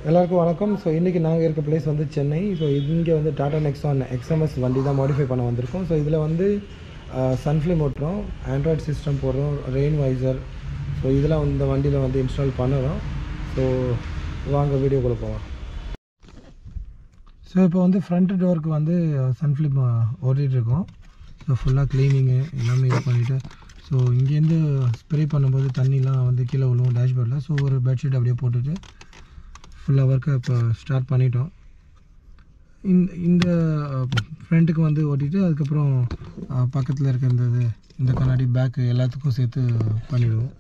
எல்லாருக்கும் வணக்கம். ஸோ இன்றைக்கி நாங்கள் இருக்க பிளேஸ் வந்து சென்னை. ஸோ இங்கே வந்து டாடா நெக்ஸான் XMS வண்டி தான் மாடிஃபை பண்ண வந்திருக்கோம். ஸோ இதில் வந்து சன்ஃப்ளேம் ஓட்டுறோம், ஆண்ட்ராய்டு சிஸ்டம் போடுறோம், ரெயின் வைசர். ஸோ இதெல்லாம் இந்த வண்டியில் வந்து இன்ஸ்டால் பண்ணுறோம். ஸோ வாங்க வீடியோக்குள்ளே போவோம். ஸோ இப்போ வந்து ஃப்ரண்ட் டோருக்கு வந்து சன்ஃப்ளேம் ஓட்டிகிட்ருக்கோம். ஸோ ஃபுல்லாக க்ளீனிங்கு எல்லாமே இது பண்ணிவிட்டு, ஸோ இங்கேருந்து ஸ்ப்ரே பண்ணும்போது தண்ணிலாம் வந்து கீழே விழுவும் டேஷ்போர்டில். ஸோ ஒரு பெட்ஷீட் அப்படியே போட்டுட்டு ஃபுல்லாக ஒர்க்கை இப்போ ஸ்டார்ட் பண்ணிட்டோம். இந்த ஃப்ரண்ட்டுக்கு வந்து ஓட்டிட்டு அதுக்கப்புறம் பக்கத்தில் இருக்க இந்த கண்ணாடி பேக்கு எல்லாத்துக்கும் சேர்த்து பண்ணிவிடுவோம்.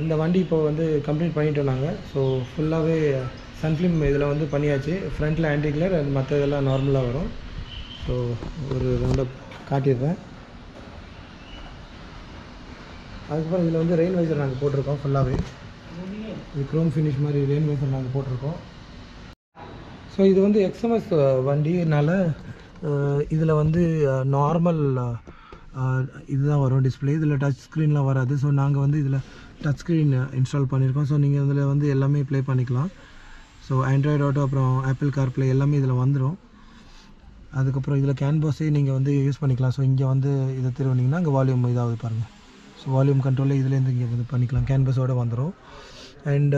இந்த வண்டி இப்போ வந்து கம்ப்ளீட் பண்ணிட்டோம் நாங்கள். ஸோ ஃபுல்லாகவே சன்ஃப்ளேம் இதில் வந்து பண்ணியாச்சு. ஃப்ரண்ட்டில் ஆன்டி கிளர், மற்ற இதெல்லாம் நார்மலாக வரும். ஸோ ஒரு ரவுண்டப் காட்டிடுறேன். அதுக்கப்புறம் இதில் வந்து ரெயின் வைசர் நாங்கள் போட்டிருக்கோம். ஃபுல்லாகவே இது க்ரோம் ஃபினிஷ் மாதிரி ரெயின் வைசர் நாங்கள் போட்டிருக்கோம். ஸோ இது வந்து XMS வண்டினால இதில் வந்து நார்மல் இதுதான் வரும் டிஸ்பிளே. இதில் டச் ஸ்க்ரீன்லாம் வராது. ஸோ நாங்கள் வந்து இதில் டச் ஸ்க்ரீன் இன்ஸ்டால் பண்ணியிருக்கோம். ஸோ நீங்கள் இதில் வந்து எல்லாமே ப்ளே பண்ணிக்கலாம். ஸோ ஆண்ட்ராய்டு ஆட்டோ அப்புறம் ஆப்பிள் கார்ப்ளே எல்லாமே இதில் வந்துடும். அதுக்கப்புறம் இதில் கேன்வாஸே நீங்கள் வந்து யூஸ் பண்ணிக்கலாம். ஸோ இங்கே வந்து இதை திருவினிங்கன்னா அங்கே வால்யூம் இதாவது பாருங்கள். ஸோ வால்யூம் கண்ட்ரோலில் இதுலேருந்து இங்கே வந்து பண்ணிக்கலாம். கேன்வாஸோடு வந்துடும். அண்ட்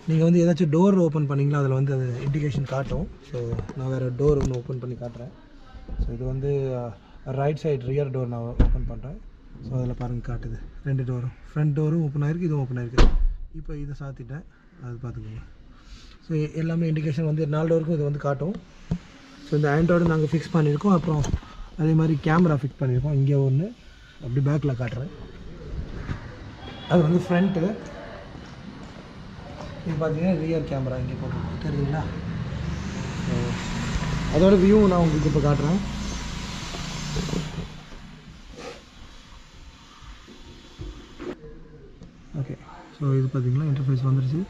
நீங்கள் வந்து ஏதாச்சும் டோர் ஓப்பன் பண்ணிங்களா அதில் வந்து அது இண்டிகேஷன் காட்டும். ஸோ நான் வேறு டோர் ஒன்று ஓப்பன் பண்ணி காட்டுறேன். ஸோ இது வந்து ரைட் சைடு ரியர் டோர் நான் ஓப்பன் பண்ணுறேன். ஸோ அதில் பாருங்கள் காட்டுது, 2 டோரும், ஃப்ரண்ட் டோரும் ஓப்பன் ஆகிருக்கு, இதுவும் ஓப்பன் ஆகிருக்கு. இப்போ இதை சாத்திட்டேன், அது பார்த்துக்கோங்க. ஸோ எல்லாமே இண்டிகேஷன் வந்து 4 டோருக்கும் இது வந்து காட்டும். ஸோ இந்த ஆண்ட்ராய்டு நாங்கள் ஃபிக்ஸ் பண்ணியிருக்கோம். அப்புறம் அதே மாதிரி கேமரா ஃபிக்ஸ் பண்ணியிருக்கோம். இங்கே ஒன்று அப்படி பேக்கில் காட்டுறேன். அது வந்து ஃப்ரண்ட்டு. இது பார்த்தீங்கன்னா ரியர் கேமரா இங்கே போட்டு தெரியுங்களா. ஸோ அதோட வியூ நான் உங்களுக்கு இப்போ காட்டுறேன். ஓகே, ஸோ இது பார்த்தீங்கன்னா இன்டர்ஃபேஸ் வந்துருச்சு.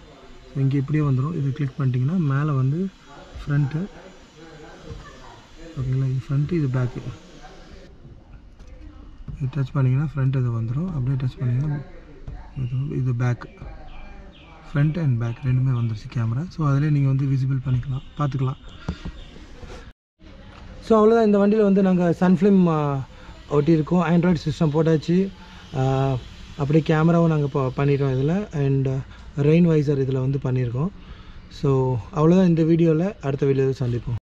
ஸோ இங்கே இப்படியே வந்துடும். இது கிளிக் பண்ணிட்டீங்கன்னா மேலே வந்து ஃப்ரண்ட்டு, ஓகேங்களா. இது ஃப்ரண்ட்டு, இது பேக்கு. இது டச் பண்ணிங்கன்னா ஃப்ரண்ட் இது வந்துடும். அப்படியே டச் பண்ணிங்கன்னா இது பேக். ஃப்ரண்ட் அண்ட் பேக் ரெண்டுமே வந்துருச்சு கேமரா. ஸோ அதிலே நீங்கள் வந்து விசிபிள் பண்ணிக்கலாம், பார்த்துக்கலாம். ஸோ அவ்வளோதான். இந்த வண்டியில் வந்து நாங்கள் சன்ஃப்ளேம் ஒட்டியிருக்கோம், ஆண்ட்ராய்டு சிஸ்டம் போட்டாச்சு, அப்படியே கேமராவும் நாங்கள் பண்ணிட்டோம் இதில். அண்ட் ரெயின் வைசர் இதில் வந்து பண்ணியிருக்கோம். ஸோ அவ்வளோதான் இந்த வீடியோவில். அடுத்த வீடியோவில் சந்திப்போம்.